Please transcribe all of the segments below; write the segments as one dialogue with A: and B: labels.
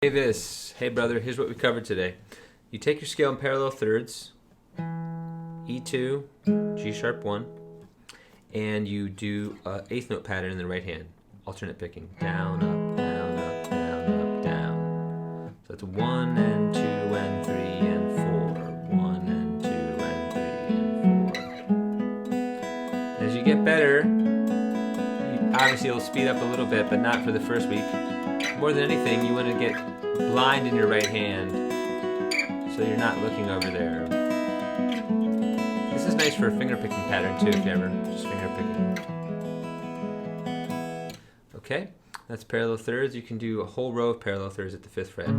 A: Hey brother, here's what we covered today. You take your scale in parallel thirds, E2, G sharp 1, and you do an eighth note pattern in the right hand, alternate picking, down, up, down, up, down, up, down. So it's 1 and 2 and 3 and 4, 1 and 2 and 3 and 4. As you get better, obviously you'll speed up a little bit, but not for the first week. More than anything, you want to get blind in your right hand so you're not looking over there. This is nice for a finger picking pattern too, if you ever just finger picking. Okay, that's parallel thirds. You can do a whole row of parallel thirds at the 5th fret.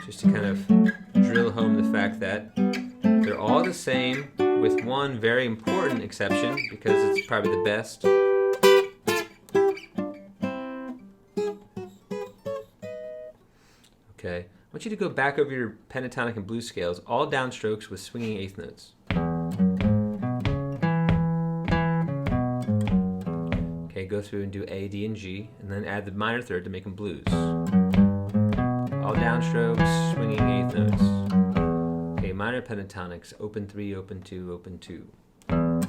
A: Just to kind of drill home the fact that they're all the same, with one very important exception, because it's probably the best. Okay, I want you to go back over your pentatonic and blues scales, all downstrokes with swinging eighth notes. Okay, go through and do A, D, and G, and then add the minor third to make them blues. All downstrokes, swinging eighth notes. Okay, minor pentatonics, open 3, open 2, open 2. And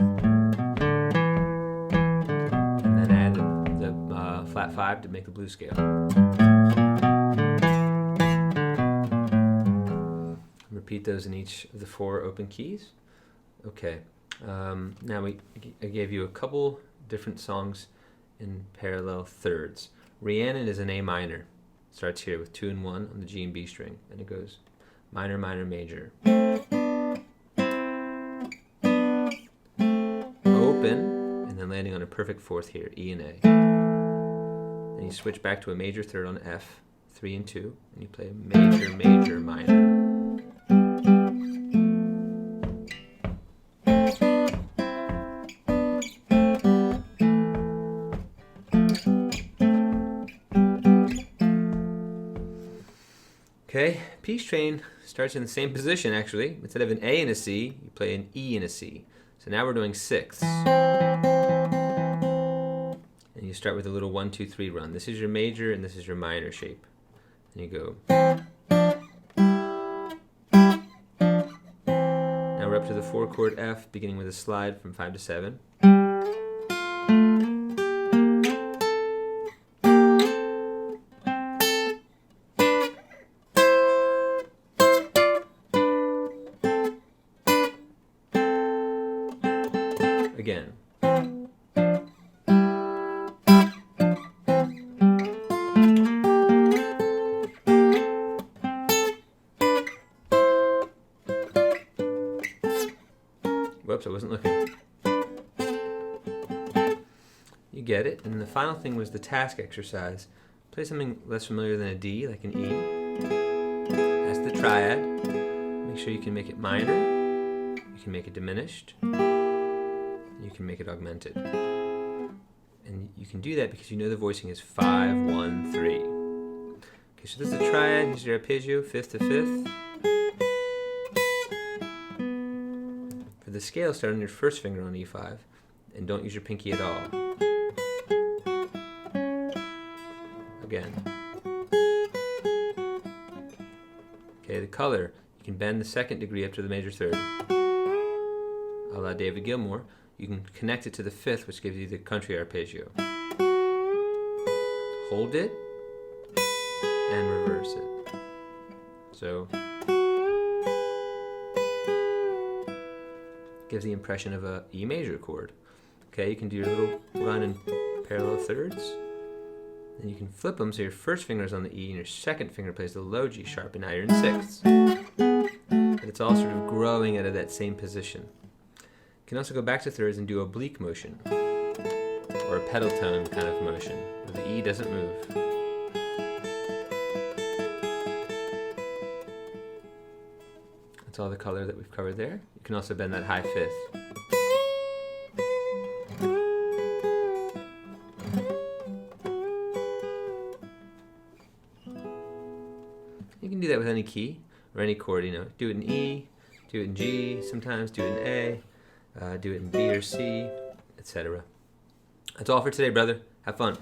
A: then add the flat 5 to make the blues scale. Repeat those in each of the 4 open keys. Okay, now I gave you a couple different songs in parallel thirds. Rhiannon is in A minor. Starts here with 2 and 1 on the G and B string, and it goes minor, minor, major. Open, and then landing on a perfect 4th here, E and A. Then you switch back to a major third on F, 3 and 2, and you play major, major, minor. Okay, Peace Train starts in the same position actually. Instead of an A and a C, you play an E and a C. So now we're doing 6ths. And you start with a little 1, 2, 3 run. This is your major and this is your minor shape. And you go. Now we're up to the 4-chord F, beginning with a slide from 5 to 7. Again. Whoops, I wasn't looking. You get it. And the final thing was the task exercise. Play something less familiar than a D, like an E. That's the triad. Make sure you can make it minor. You can make it diminished. You can make it augmented. And you can do that because you know the voicing is 5, 1, 3. Okay, so this is a triad. Here's your arpeggio, 5th to 5th. For the scale, start on your first finger on E5 and don't use your pinky at all. Again. Okay, the color. You can bend the 2nd degree up to the major third. A la David Gilmour. You can connect it to the 5th, which gives you the country arpeggio. Hold it and reverse it. So gives the impression of a E major chord. Okay, you can do your little run in parallel thirds. Then you can flip them so your first finger is on the E and your second finger plays the low G sharp, and now you're in 6ths. But it's all sort of growing out of that same position. You can also go back to thirds and do oblique motion, or a pedal tone kind of motion, where the E doesn't move. That's all the color that we've covered there. You can also bend that high 5th. You can do that with any key, or any chord, you know. Do it in E, do it in G, sometimes do it in A. Do it in B or C, etc. That's all for today, brother. Have fun.